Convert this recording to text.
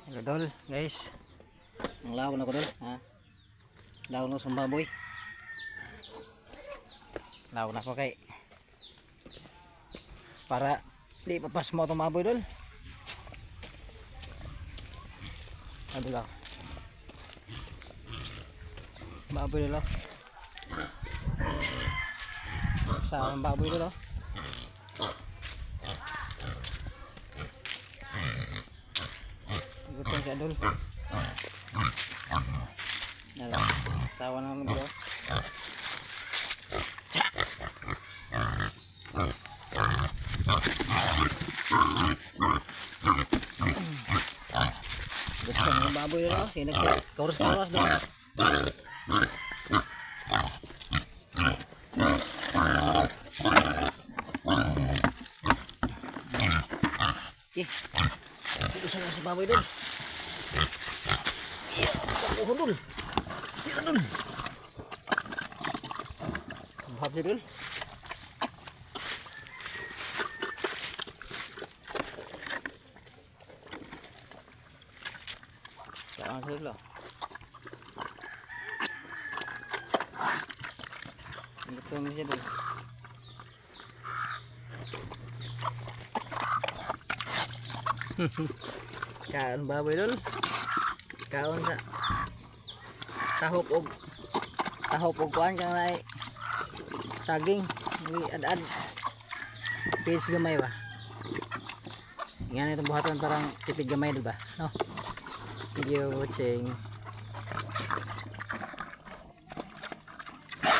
Hello dol, guys. Ang lawon ako dol, ha. Lawon ako sa baboy. Lawon ako kay para di papas mo itong baboy dol. Ano lang. Baboy dol. Sa baboy dol. Gutom siya dol. Nala, sawa na naman dito. Gusto ng baboy dol. Sino kawas dol. Gusto na si baboy dol. Oh dol. Iya dol. Baboy dol. Jangan dulu. Betul ni dulu. Kaon baboy dol. Kaon sa tahok og kuan kang nay saging ni ad-ad pis gamay ba. Yan itong buhaton parang tipid gamay diba? No. Video watching.